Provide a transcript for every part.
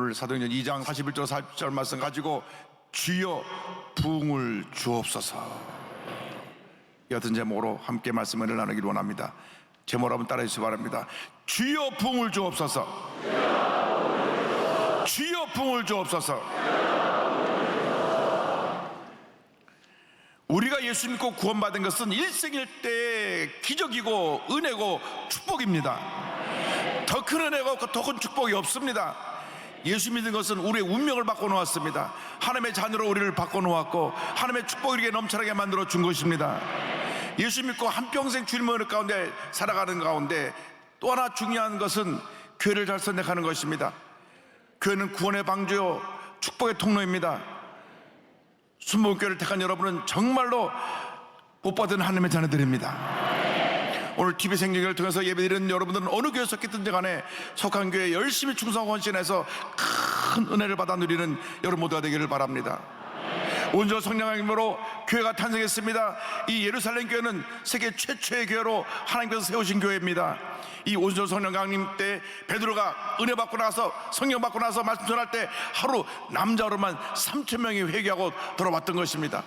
오늘 사도행전 2장 41절 40절 말씀 가지고 주여 부흥을 주옵소서, 이 같은 제목으로 함께 말씀을 나누기를 원합니다. 제목을 한번 따라해 주시기 바랍니다. 주여 부흥을 주옵소서. 주여 부흥을 주옵소서. 우리가 예수 믿고 구원받은 것은 일생일대의 기적이고 은혜고 축복입니다. 더 큰 은혜가 없고 더 큰 축복이 없습니다. 예수 믿는 것은 우리의 운명을 바꿔놓았습니다. 하나님의 자녀로 우리를 바꿔놓았고 하나님의 축복을 우리에게 넘쳐나게 만들어 준 것입니다. 예수 믿고 한평생 주님의 은혜 가운데 살아가는 가운데 또 하나 중요한 것은 교회를 잘 선택하는 것입니다. 교회는 구원의 방주요 축복의 통로입니다. 순복음교회를 택한 여러분은 정말로 복받은 하나님의 자녀들입니다. 오늘 TV 생명을 통해서 예배드리는 여러분들은 어느 교회에 속했든지 간에 속한 교회에 열심히 충성하고 헌신해서 큰 은혜를 받아 누리는 여러분 모두가 되기를 바랍니다. 온전 성령의 힘으로 교회가 탄생했습니다. 이 예루살렘 교회는 세계 최초의 교회로 하나님께서 세우신 교회입니다. 이 온전 성령 강림 때 베드로가 은혜 받고 나서 성령 받고 나서 말씀 전할 때 하루 남자로만 3,000명이 회개하고 돌아왔던 것입니다.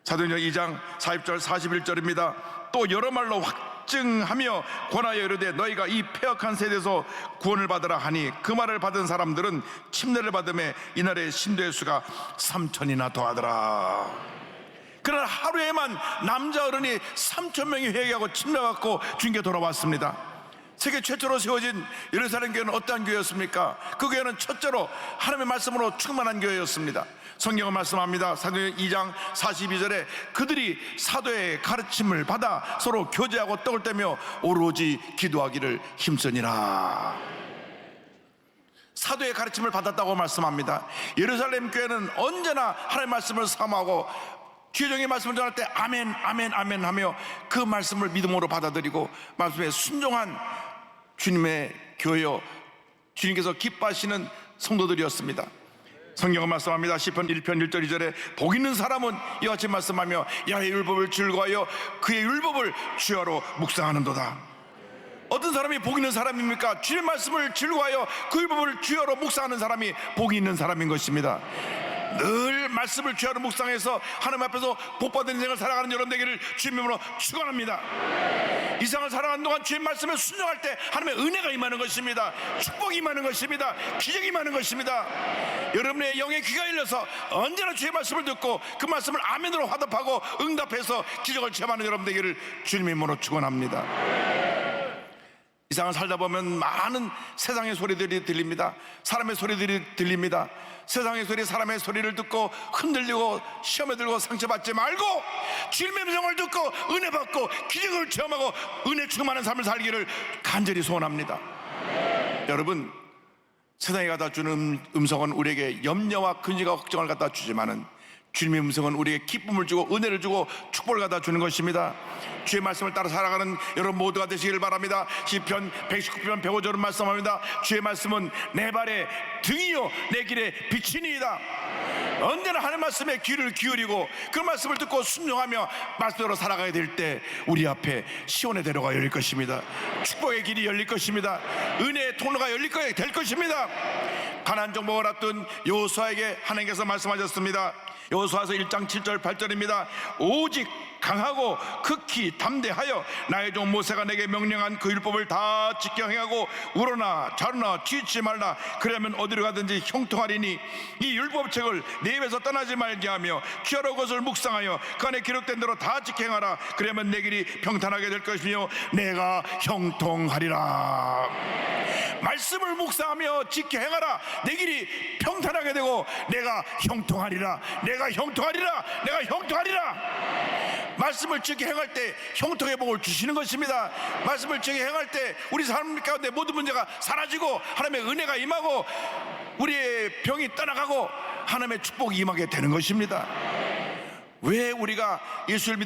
사도행전 2장 40절 41절입니다. 또 여러 말로 확증하며 권하여 이르되 너희가 이 패역한 세대에서 구원을 받으라 하니 그 말을 받은 사람들은 침례를 받음에 이날의 신도의 수가 3,000이나 더하더라. 그러나 하루에만 남자 어른이 3,000명이 회개하고 침례받고 주님께 돌아왔습니다. 세계 최초로 세워진 예루살렘 교회는 어떠한 교회였습니까? 그 교회는 첫째로 하나님의 말씀으로 충만한 교회였습니다. 성경은 말씀합니다. 사도행전 2장 42절에 그들이 사도의 가르침을 받아 서로 교제하고 떡을 떼며 오로지 기도하기를 힘쓰니라. 사도의 가르침을 받았다고 말씀합니다. 예루살렘 교회는 언제나 하나님의 말씀을 사모하고 주의 말씀을 전할 때 아멘 아멘 아멘 하며 그 말씀을 믿음으로 받아들이고 말씀에 순종한 주님의 교회요, 주님께서 기뻐하시는 성도들이었습니다. 성경은 말씀합니다. 시편 1편 1절 2절에 복 있는 사람은 이와 같이 말씀하며 야훼의 율법을 즐거워하여 그의 율법을 주야로 묵상하는도다. 어떤 사람이 복 있는 사람입니까? 주님의 말씀을 즐거워하여 그 율법을 주야로 묵상하는 사람이 복이 있는 사람인 것입니다. 늘 말씀을 주야로 묵상해서 하나님 앞에서 복받은 인생을 살아가는 여러분 되기를 주님의 이름으로 축원합니다. 이 세상을 살아가는 동안 주의 말씀에 순종할 때 하나님의 은혜가 임하는 것입니다. 축복이 임하는 것입니다. 기적이 임하는 것입니다. 여러분의 영의 귀가 열려서 언제나 주의 말씀을 듣고 그 말씀을 아멘으로 화답하고 응답해서 기적을 체험하는 여러분 되기를 주님의 이름으로 축원합니다. 이 세상을 살다 보면 많은 세상의 소리들이 들립니다. 사람의 소리들이 들립니다. 세상의 소리, 사람의 소리를 듣고 흔들리고 시험에 들고 상처받지 말고 주님의 음성을 듣고 은혜 받고 기적을 체험하고 은혜 충만한 삶을 살기를 간절히 소원합니다. 여러분, 세상이 갖다 주는 음성은 우리에게 염려와 근심과 걱정을 갖다 주지만은 주님의 음성은 우리에게 기쁨을 주고 은혜를 주고 축복을 갖다 주는 것입니다. 주의 말씀을 따라 살아가는 여러분 모두가 되시기를 바랍니다. 시편 119편 105절은 말씀합니다. 주의 말씀은 내 발의 등이요 내 길의 빛이니이다. 언제나 하나님 말씀에 귀를 기울이고 그 말씀을 듣고 순종하며 말씀대로 살아가야 될 때 우리 앞에 시온의 대로가 열릴 것입니다. 축복의 길이 열릴 것입니다. 은혜의 통로가 열릴 될 것입니다. 가나안 정복을 앞둔 여호수아에게 하나님께서 말씀하셨습니다. 여호수아서 1장 7절 8절입니다. 오직 강하고 극히 담대하여 나의 종 모세가 내게 명령한 그 율법을 다 지켜 행하고 우러나 좌로나 치우치지 말라. 그러면 어디로 가든지 형통하리니 이 율법책을 내 입에서 떠나지 말게 하며 귀하로 그것을 묵상하여 그 안에 기록된 대로 다 지켜 행하라. 그러면 내 길이 평탄하게 될 것이며 내가 형통하리라. 말씀을 묵상하며 지켜 행하라. 내 길이 평탄하게 되고 내가 형통하리라. 내가 형통하리라. 내가 형통하리라. 말씀을 지켜 행할 때 형통의 복을 주시는 것입니다. 말씀을 지켜 행할 때 우리 삶 가운데 모든 문제가 사라지고 하나님의 은혜가 임하고 우리의 병이 떠나가고 하나님의 축복이 임하게 되는 것입니다. 왜 우리가 예수를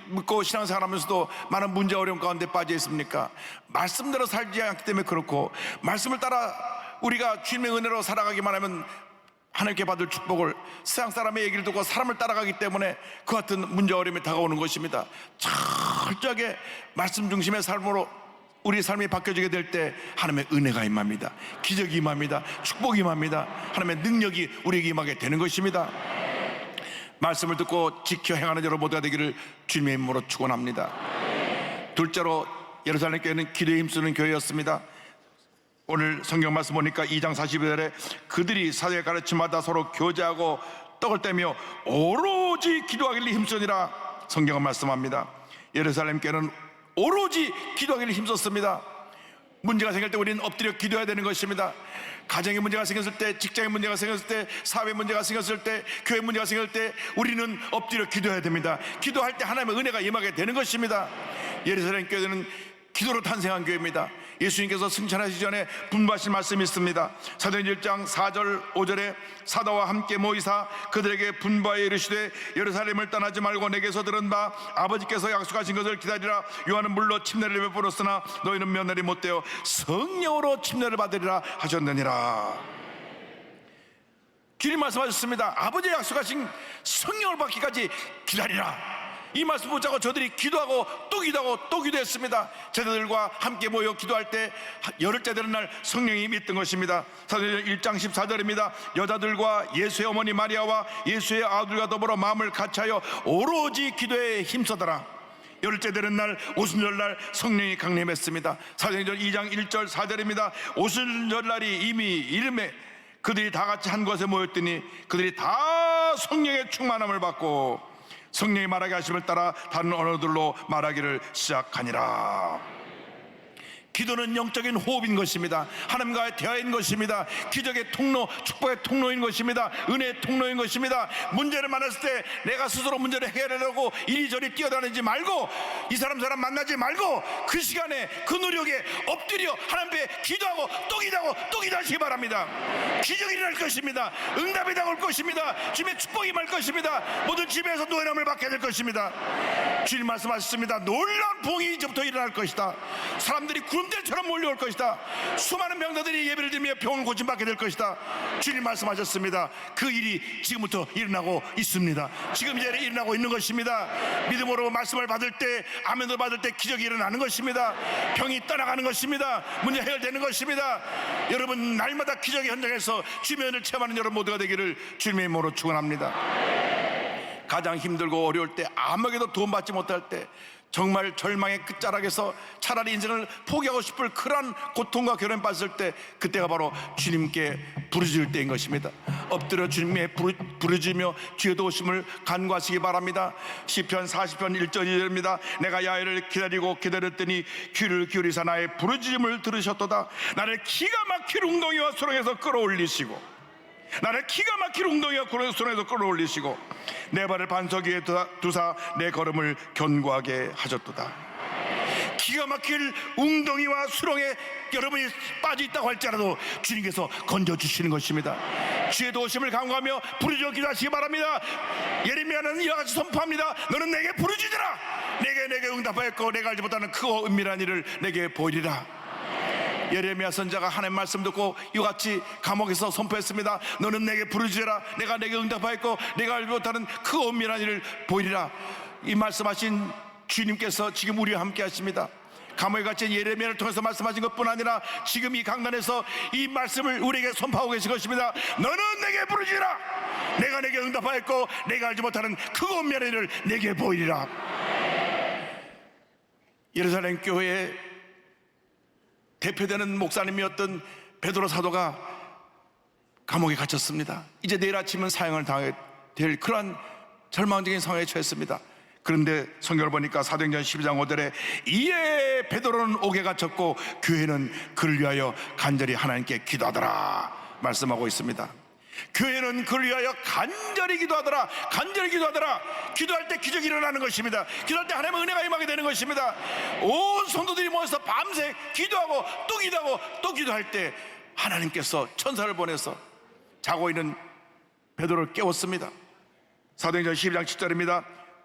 믿고 신앙생활하면서도 많은 문제 어려움 가운데 빠져 있습니까? 말씀대로 살지 않기 때문에 그렇고, 말씀을 따라 우리가 주님의 은혜로 살아가기만 하면 하나님께 받을 축복을, 세상 사람의 얘기를 듣고 사람을 따라가기 때문에 그 같은 문제 어려움이 다가오는 것입니다. 철저하게 말씀 중심의 삶으로 우리 삶이 바뀌어지게 될 때 하나님의 은혜가 임합니다. 기적이 임합니다. 축복이 임합니다. 하나님의 능력이 우리에게 임하게 되는 것입니다. 말씀을 듣고 지켜 행하는 여러분 모두가 되기를 주님의 이름으로 축원합니다. 둘째로 예루살렘 교회는 기도에 힘쓰는 교회였습니다. 오늘 성경 말씀 보니까 2장 42절에 그들이 사도의 가르침마다 서로 교제하고 떡을 떼며 오로지 기도하기를 힘쓰니라 성경은 말씀합니다. 예루살렘 교회는 오로지 기도하기를 힘썼습니다. 문제가 생길 때 우리는 엎드려 기도해야 되는 것입니다. 가정에 문제가 생겼을 때, 직장에 문제가 생겼을 때, 사회 문제가 생겼을 때, 교회 문제가 생길 때 우리는 엎드려 기도해야 됩니다. 기도할 때 하나님의 은혜가 임하게 되는 것입니다. 예루살렘 교회는 기도로 탄생한 교회입니다. 예수님께서 승천하시기 전에 분부하신 말씀이 있습니다. 사도행전 1장 4절 5절에 사도와 함께 모이사 그들에게 분부하여 이르시되 예루살렘을 떠나지 말고 내게서 들은 바 아버지께서 약속하신 것을 기다리라. 요한은 물로 침례를 베풀었으나 너희는 면허리 못되어 성령으로 침례를 받으리라 하셨느니라. 주님 말씀하셨습니다. 아버지 약속하신 성령을 받기까지 기다리라. 이 말씀 붙잡고 저들이 기도하고 또 기도하고 또 기도했습니다. 제자들과 함께 모여 기도할 때 열흘째 되는 날 성령이 믿던 것입니다. 사도행전 1장 14절입니다. 여자들과 예수의 어머니 마리아와 예수의 아들과 더불어 마음을 같이하여 오로지 기도에 힘써더라. 열흘째 되는 날 오순절날 성령이 강림했습니다. 사도행전 2장 1절 4절입니다. 오순절날이 이미 이름에 그들이 다 같이 한 곳에 모였더니 그들이 다 성령의 충만함을 받고 성령이 말하게 하심을 따라 다른 언어들로 말하기를 시작하니라. 기도는 영적인 호흡인 것입니다. 하나님과의 대화인 것입니다. 기적의 통로, 축복의 통로인 것입니다. 은혜의 통로인 것입니다. 문제를 만났을 때 내가 스스로 문제를 해결하려고 이리저리 뛰어다니지 말고 이 사람 만나지 말고 그 시간에 그 노력에 엎드려 하나님 앞에 기도하고 또 기도하고 또 기도하시기 바랍니다. 기적이 일어날 것입니다. 응답이 나올 것입니다. 주님의 축복이 임할 것입니다. 모든 집에서 노예함을 받게 될 것입니다. 주님 말씀하셨습니다. 놀라운 봉이 이제부터 일어날 것이다. 사람들이 구름대처럼 몰려올 것이다. 수많은 병자들이 예배를 드리며 병을 고침받게 될 것이다. 주님 말씀하셨습니다. 그 일이 지금부터 일어나고 있습니다. 지금 이 자리에 일어나고 있는 것입니다. 믿음으로 말씀을 받을 때, 아멘을 받을 때 기적이 일어나는 것입니다. 병이 떠나가는 것입니다. 문제 해결되는 것입니다. 여러분 날마다 기적의 현장에서 주님의 은혜를 체험하는 여러분 모두가 되기를 주님의 이름으로 축원합니다. 가장 힘들고 어려울 때, 아무에게도 도움받지 못할 때, 정말 절망의 끝자락에서 차라리 인생을 포기하고 싶을 그런 고통과 결연에 빠졌을 때, 그때가 바로 주님께 부르짖을 때인 것입니다. 엎드려 주님의 부르짖으며 주의 도우심을 간구하시기 바랍니다. 시편 40편 1절 2절입니다. 내가 야훼를 기다리고 기다렸더니 귀를 기울이사 나의 부르짖음을 들으셨도다. 나를 기가 막힐 웅덩이와 수렁에서 끌어올리시고 나를 기가 막힐 웅덩이와 손에서 끌어올리시고 내 발을 반석 위에 두사 내 걸음을 견고하게 하셨도다. 기가 막힐 웅덩이와 수렁에 여러분이 빠져 있다고 할지라도 주님께서 건져주시는 것입니다. 주의 도우심을 간구하며 부르짖어 기도하시기 바랍니다. 예레미야는 이와 같이 선포합니다. 너는 내게 부르짖으라. 내게 응답하였고 내가 알지 못하는 크고 은밀한 일을 내게 보이리라. 예레미야 선지자가 하나님의 말씀 듣고 이와 같이 감옥에서 선포했습니다. 너는 내게 부르짖으라. 내가 내게 응답하였고 내가 알지 못하는 그 은밀한 일을 보이리라. 이 말씀하신 주님께서 지금 우리와 함께 하십니다. 감옥에 갇힌 예레미야를 통해서 말씀하신 것뿐 아니라 지금 이 강단에서 이 말씀을 우리에게 선포하고 계신 것입니다. 너는 내게 부르짖으라. 내가 내게 응답하였고 내가 알지 못하는 그 은밀한 일을 내게 보이리라. 예루살렘 교회에 대표되는 목사님이었던 베드로 사도가 감옥에 갇혔습니다. 이제 내일 아침은 사형을 당하게 될 그러한 절망적인 상황에 처했습니다. 그런데 성경을 보니까 사도행전 12장 5절에 이에 베드로는 옥에 갇혔고 교회는 그를 위하여 간절히 하나님께 기도하더라 말씀하고 있습니다. 교회는 그를 위하여 간절히 기도하더라. 간절히 기도하더라. 기도할 때 기적이 일어나는 것입니다. 기도할 때 하나님의 은혜가 임하게 되는 것입니다. 온 성도들이 모여서 밤새 기도하고 또 기도하고 또 기도할 때 하나님께서 천사를 보내서 자고 있는 베드로를 깨웠습니다. 사도행전 12장 7절입니다.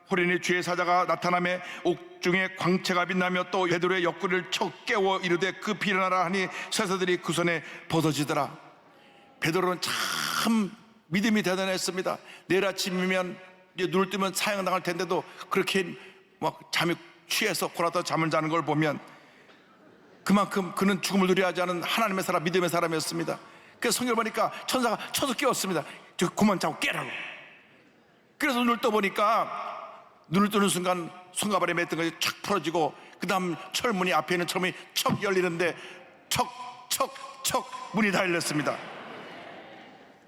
호련히 주의 사자가 나타나며 옥중에 광채가 빛나며 또 베드로의 옆구리를 쳐 깨워 이르되 급히 일어나라 하니 쇠사들이 그 손에 벗어지더라. 베드로는 참 믿음이 대단했습니다. 내일 아침이면 이제 눈을 뜨면 사형당할 텐데도 그렇게 막 잠이 취해서 골아서 잠을 자는 걸 보면 그만큼 그는 죽음을 두려워하지 않은 하나님의 사람, 믿음의 사람이었습니다. 그래서 성경을 보니까 천사가 쳐서 깨웠습니다. 저 그만 자고 깨라고. 그래서 눈을 떠보니까 눈을 뜨는 순간 손가발에 맸던 것이 착 풀어지고 그 다음 철문이, 앞에 있는 철문이 척 열리는데 척 문이 다 열렸습니다.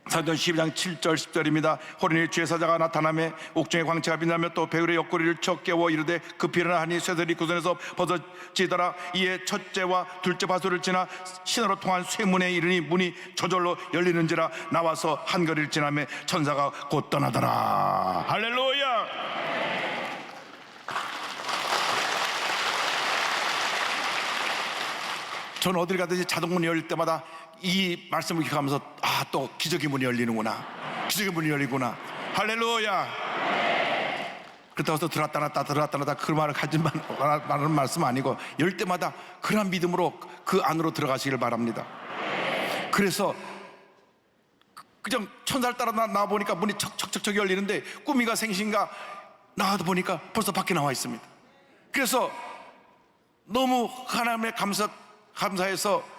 사도행전 12장 7절 10절입니다. 호련히 주의 사자가 나타나매 옥중에 광채가 빛나며 또 배울의 옆구리를 쳐 깨워 이르되 급히 일어나 하니 쇠들이 그 손에서 벗어지더라. 이에 첫째와 둘째 바소를 지나 신으로 통한 쇠문에 이르니 문이 저절로 열리는지라. 나와서 한 거리를 지나매 천사가 곧 떠나더라. 할렐루야. 저는 어딜 가든지 자동문이 열릴 때마다 이 말씀을 기억하면서 또 기적의 문이 열리는구나, 기적의 문이 열리구나. 할렐루야. 그렇다고 해서 들어왔다 놨다 그 말을 말하는 말씀 아니고 열 때마다 그런 믿음으로 그 안으로 들어가시길 바랍니다. 그래서 그냥 천사를 따라 나와보니까 문이 척 열리는데 꿈인가 생신가 나와도 보니까 벌써 밖에 나와 있습니다. 그래서 너무 하나님의 감사해서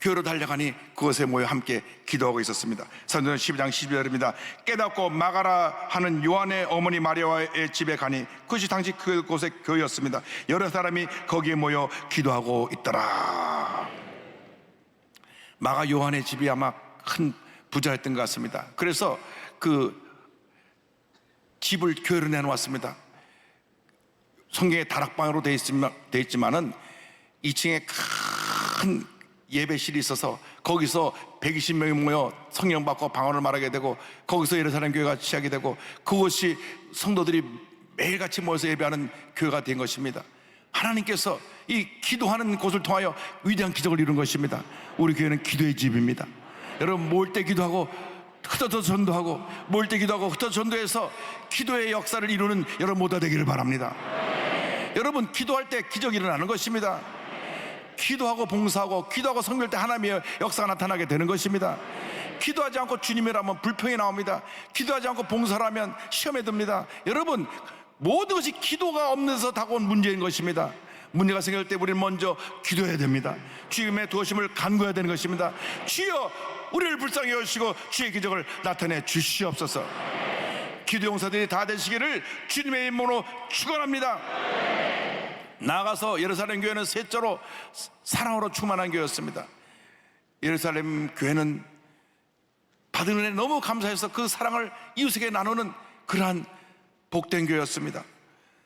교회로 달려가니 그곳에 모여 함께 기도하고 있었습니다. 사도행전 12장 12절입니다. 깨닫고 마가라 하는 요한의 어머니 마리아의 집에 가니 그것이 당시 그곳의 교회였습니다. 여러 사람이 거기에 모여 기도하고 있더라. 마가 요한의 집이 아마 큰 부자였던 것 같습니다. 그래서 그 집을 교회로 내놓았습니다. 성경에 다락방으로 되어 있지만은 2층에 큰 예배실이 있어서 거기서 120명이 모여 성령 받고 방언을 말하게 되고 거기서 예루살렘 교회가 시작이 되고 그것이 성도들이 매일같이 모여서 예배하는 교회가 된 것입니다. 하나님께서 이 기도하는 곳을 통하여 위대한 기적을 이룬 것입니다. 우리 교회는 기도의 집입니다. 여러분 모일 때 기도하고 흩어져 전도하고 모일 때 기도하고 흩어져 전도해서 기도의 역사를 이루는 여러분 모두가 되기를 바랍니다. 여러분 기도할 때 기적이 일어나는 것입니다. 기도하고 봉사하고 기도하고 섬길 때 하나님의 역사가 나타나게 되는 것입니다. 기도하지 않고 주님이라면 불평이 나옵니다. 기도하지 않고 봉사를 하면 시험에 듭니다. 여러분 모든 것이 기도가 없는 데서 다가온 문제인 것입니다. 문제가 생길 때 우리는 먼저 기도해야 됩니다. 주님의 도우심을 간구해야 되는 것입니다. 주여 우리를 불쌍히 여시고 주의 기적을 나타내 주시옵소서. 기도 용사들이 다 되시기를 주님의 이름으로 축원합니다. 나아가서 예루살렘 교회는 셋째로 사랑으로 충만한 교회였습니다. 예루살렘 교회는 받은 은혜 너무 감사해서 그 사랑을 이웃에게 나누는 그러한 복된 교회였습니다.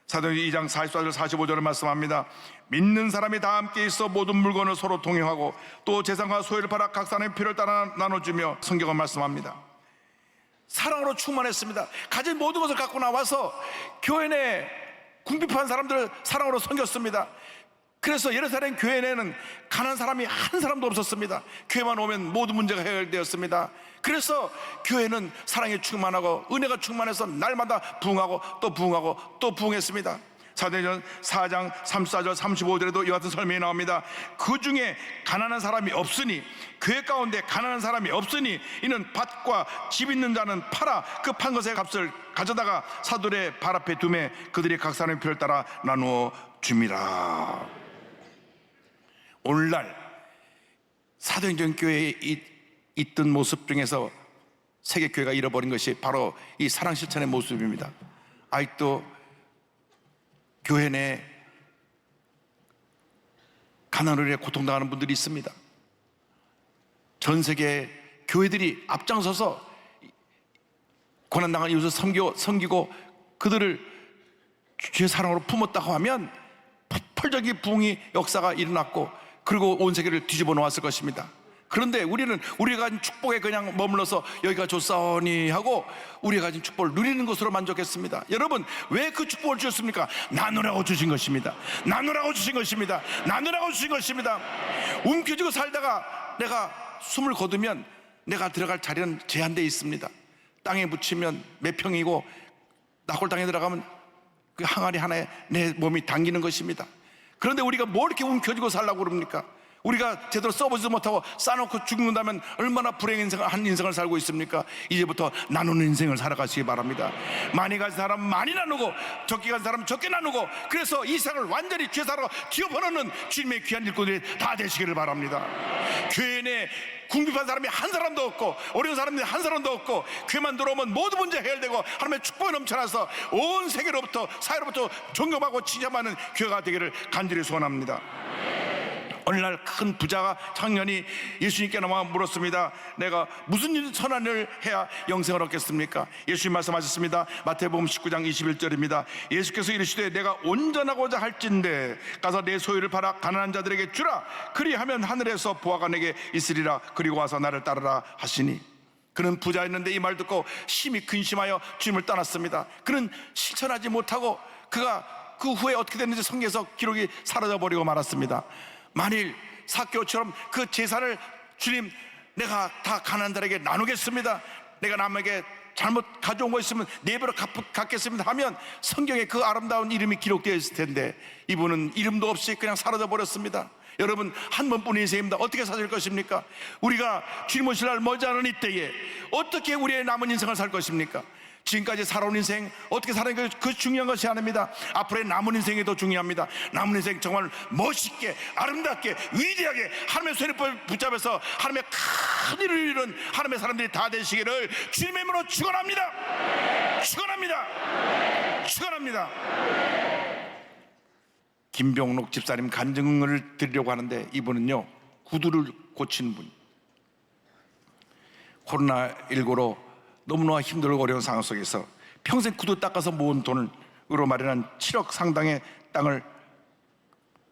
사도행전 2장 44절 45절을 말씀합니다. 믿는 사람이 다 함께 있어 모든 물건을 서로 동용하고 또 재산과 소유를 팔아 각 사람의 필요를 따라 나눠주며 성경을 말씀합니다. 사랑으로 충만했습니다. 가진 모든 것을 갖고 나와서 교회 내 궁핍한 사람들을 사랑으로 섬겼습니다. 그래서 예루살렘 교회 내는 가난한 사람이 한 사람도 없었습니다. 교회만 오면 모든 문제가 해결되었습니다. 그래서 교회는 사랑이 충만하고 은혜가 충만해서 날마다 부흥하고 또 부흥하고 또 부흥했습니다. 사도행전 4장 34절 35절에도 이와 같은 설명이 나옵니다. 그 중에 가난한 사람이 없으니 교회 가운데 가난한 사람이 없으니 이는 밭과 집 있는 자는 팔아 그 판 것의 값을 가져다가 사도의 발 앞에 두매 그들이 각 사람의 필요를 따라 나누어 줍니다. 오늘날 사도행전 교회에 있던 모습 중에서 세계교회가 잃어버린 것이 바로 이 사랑 실천의 모습입니다. 아직도 교회 내 가난으로 인해 고통당하는 분들이 있습니다. 전 세계 교회들이 앞장서서 고난당한 이웃을 섬기고 그들을 주의 사랑으로 품었다고 하면 폭발적인 부흥의 역사가 일어났고 그리고 온 세계를 뒤집어 놓았을 것입니다. 그런데 우리는 우리가 가진 축복에 그냥 머물러서 여기가 좋사오니 하고 우리가 가진 축복을 누리는 것으로 만족했습니다. 여러분 왜 그 축복을 주셨습니까? 나누라고 주신 것입니다. 나누라고 주신 것입니다. 나누라고 주신 것입니다. 움켜쥐고 살다가 내가 숨을 거두면 내가 들어갈 자리는 제한되어 있습니다. 땅에 묻히면 몇 평이고 낙골당에 들어가면 그 항아리 하나에 내 몸이 당기는 것입니다. 그런데 우리가 뭐 이렇게 움켜쥐고 살라고 그럽니까? 우리가 제대로 써보지도 못하고 쌓아놓고 죽는다면 얼마나 한 인생을 살고 있습니까? 이제부터 나누는 인생을 살아가시기 바랍니다. 많이 가진 사람 많이 나누고, 적게 가진 사람 적게 나누고, 그래서 이 세상을 완전히 죄사로 뒤엎어놓는 주님의 귀한 일꾼들이 다 되시기를 바랍니다. 교회 내 궁핍한 사람이 한 사람도 없고, 어려운 사람이 한 사람도 없고, 교회만 들어오면 모든 문제 해결되고 하나님의 축복이 넘쳐나서 온 세계로부터, 사회로부터 존경받고 칭찬받는 교회가 되기를 간절히 소원합니다. 어느 날 큰 부자가 청년이 예수님께 나와 물었습니다. 내가 무슨 선한 일을 해야 영생을 얻겠습니까? 예수님 말씀하셨습니다. 마태복음 19장 21절입니다. 예수께서 이르시되 내가 온전하고자 할진대 가서 내 소유를 팔아 가난한 자들에게 주라. 그리하면 하늘에서 보화가 내게 있으리라. 그리고 와서 나를 따르라 하시니, 그는 부자였는데 이 말 듣고 심히 근심하여 주님을 떠났습니다. 그는 실천하지 못하고 그가 그 후에 어떻게 됐는지 성경에서 기록이 사라져버리고 말았습니다. 만일 삭개오처럼 그 재산을 주님, 내가 다 가난한 자에게 나누겠습니다, 내가 남에게 잘못 가져온 거 있으면 네 배로 갚겠습니다 하면 성경에 그 아름다운 이름이 기록되어 있을 텐데, 이분은 이름도 없이 그냥 사라져 버렸습니다. 여러분, 한 번뿐인 인생입니다. 어떻게 사실 것입니까? 우리가 주님 오실 날 머지않은 이때에 어떻게 우리의 남은 인생을 살 것입니까? 지금까지 살아온 인생 어떻게 사는 그 중요한 것이 아닙니다. 앞으로의 남은 인생이 더 중요합니다. 남은 인생 정말 멋있게, 아름답게, 위대하게 하나님의 손에 붙잡아서 하나님의 큰 일을 이루는 하나님의 사람들이 다 되시기를 주님의 이름으로 축원합니다. 축원합니다. 축원합니다. 김병록 집사님 간증을 드리려고 하는데, 이분은요 구두를 고친 분, 코로나19로 너무나 힘들고 어려운 상황 속에서 평생 구두 닦아서 모은 돈으로 마련한 7억 상당의 땅을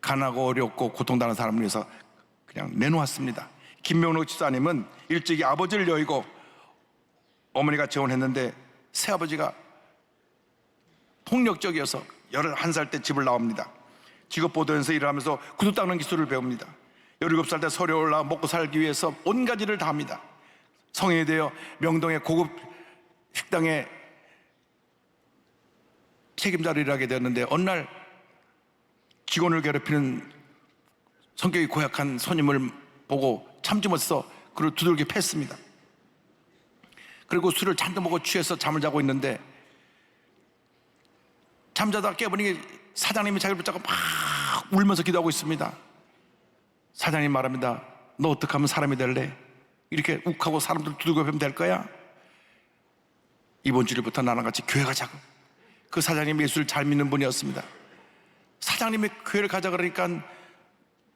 가난하고 어렵고 고통당하는 사람을 위해서 그냥 내놓았습니다. 김명록 집사님은 일찍이 아버지를 여의고 어머니가 재혼했는데 새아버지가 폭력적이어서 11살 때 집을 나옵니다. 직업보도원에서 일을 하면서 구두 닦는 기술을 배웁니다. 17살 때 서울에 올라 먹고 살기 위해서 온 가지를 다 합니다. 성인이 되어 명동의 고급 식당에 책임자로 일하게 되었는데, 어느 날 직원을 괴롭히는 성격이 고약한 손님을 보고 참지 못해서 그를 두들겨 팼습니다. 그리고 술을 잔뜩 먹고 취해서 잠을 자고 있는데, 잠자다가 깨보니 사장님이 자기를 붙잡고 막 울면서 기도하고 있습니다. 사장님 말합니다. 너 어떻게 하면 사람이 될래? 이렇게 욱하고 사람들 두들겨 패면 될 거야? 이번 주일부터 나랑 같이 교회 가자고. 그 사장님이 예수를 잘 믿는 분이었습니다. 사장님이 교회를 가자 그러니까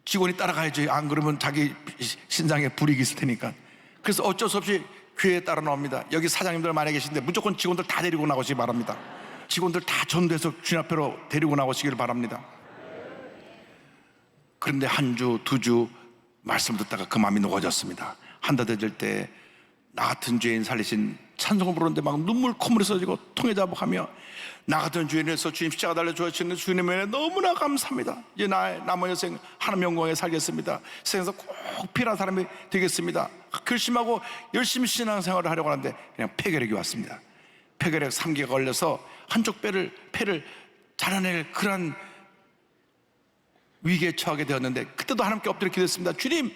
직원이 따라가야지, 안 그러면 자기 신상에 불이익이 있을 테니까. 그래서 어쩔 수 없이 교회에 따라 나옵니다. 여기 사장님들 많이 계신데 무조건 직원들 다 데리고 나오시기 바랍니다. 직원들 다 전도해서 주님 앞으로 데리고 나오시기를 바랍니다. 그런데 한 주, 두 주 말씀 듣다가 그 마음이 녹아졌습니다. 한 달 되질 때 나 같은 죄인 살리신 찬송을 부르는데 막 눈물 콧물이 쏟아지고 통에 자복하며, 나 같은 죄인에서 주님 십자가 달려 주시는 주님의 은혜 너무나 감사합니다. 이제 나의 남은 여생 하나님 영광에 살겠습니다. 세상에서 꼭 필요한 사람이 되겠습니다. 결심하고 열심히 신앙생활을 하려고 하는데 그냥 폐결핵이 왔습니다. 폐결핵 3개가 걸려서 한쪽 폐를 자라낼 그런 위기에 처하게 되었는데, 그때도 하나님께 엎드려 기도했습니다. 주님,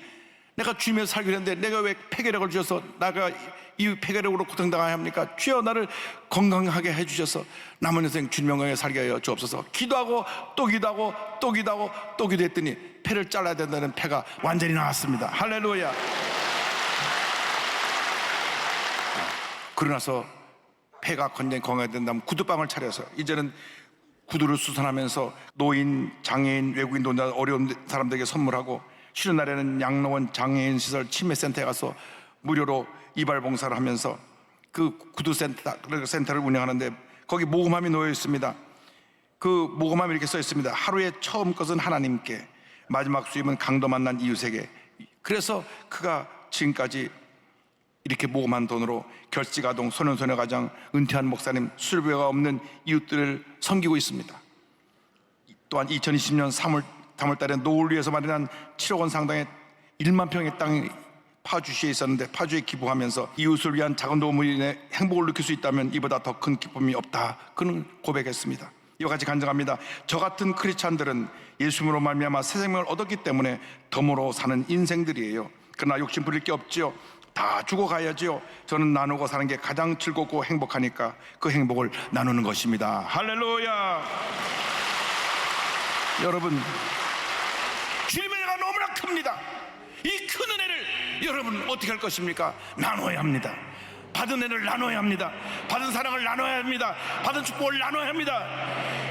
내가 주님에서 살기로 했는데 내가 왜 폐결핵을 주셔서 나가 이 폐결핵으로 고통당해야 합니까? 주여, 나를 건강하게 해주셔서 남은 인생 주님 영광에 살게 하여 주옵소서. 기도하고 또 기도하고 또 기도하고 또 기도했더니 폐를 잘라야 된다는 폐가 완전히 나왔습니다. 할렐루야. 그러고 나서 폐가 건강히 건강해야 된다면 구두방을 차려서 이제는 구두를 수선하면서 노인, 장애인, 외국인, 노자, 어려운 사람들에게 선물하고, 쉬는 날에는 양로원, 장애인 시설, 치매센터에 가서 무료로 이발 봉사를 하면서 그 구두센터를 운영하는데, 거기 모금함이 놓여 있습니다. 그 모금함이 이렇게 써 있습니다. 하루의 처음 것은 하나님께, 마지막 수입은 강도 만난 이웃에게. 그래서 그가 지금까지 이렇게 모금한 돈으로 결식아동, 소년소녀가정, 은퇴한 목사님, 수술비가 없는 이웃들을 섬기고 있습니다. 또한 2020년 3월 달에 노을 위해서 마련한 7억 원 상당의 1만 평의 땅이 파주시에 있었는데, 파주에 기부하면서 이웃을 위한 작은 도움으로 인해 행복을 느낄 수 있다면 이보다 더 큰 기쁨이 없다, 그는 고백했습니다. 이와 같이 간증합니다. 저 같은 크리스찬들은 예수님으로 말미암아 새 생명을 얻었기 때문에 덤으로 사는 인생들이에요. 그러나 욕심 부릴 게 없지요. 다 죽어가야지요. 저는 나누고 사는 게 가장 즐겁고 행복하니까 그 행복을 나누는 것입니다. 할렐루야. 여러분, 주님의 은혜가 너무나 큽니다. 이 큰 은혜를 여러분 어떻게 할 것입니까? 나눠야 합니다. 받은 은혜를 나눠야 합니다. 받은 사랑을 나눠야 합니다. 받은 축복을 나눠야 합니다.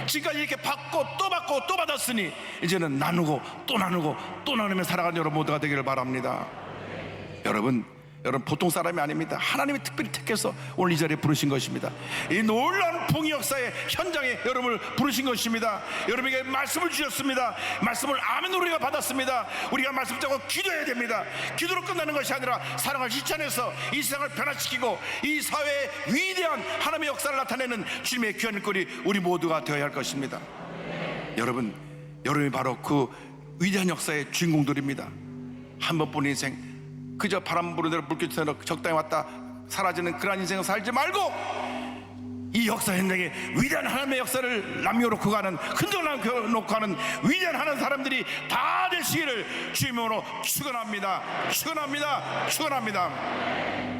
지금까지 이렇게 받고 또 받았으니 이제는 나누고 또 나누고 또 나누며 살아가는 여러분 모두가 되기를 바랍니다. 여러분 보통 사람이 아닙니다. 하나님이 특별히 택해서 오늘 이 자리에 부르신 것입니다. 이 놀라운 봉의 역사의 현장에 여러분을 부르신 것입니다. 여러분에게 말씀을 주셨습니다. 말씀을 아멘 우리가 받았습니다. 우리가 말씀 잡고 기도해야 됩니다. 기도로 끝나는 것이 아니라 사랑을 실천해서 이 세상을 변화시키고 이 사회에 위대한 하나님의 역사를 나타내는 주님의 귀한 일거리 우리 모두가 되어야 할 것입니다. 여러분이 바로 그 위대한 역사의 주인공들입니다. 한 번뿐인 인생 그저 바람 부는 대로 물결처럼 적당히 왔다 사라지는 그러한 인생을 살지 말고 이 역사 현장에 위대한 하나님의 역사를 남겨놓고 가는, 흔적을 남겨놓고 가는 위대한 하나님 사람들이 다 되시기를 주님으로 축원합니다. 축원합니다. 축원합니다.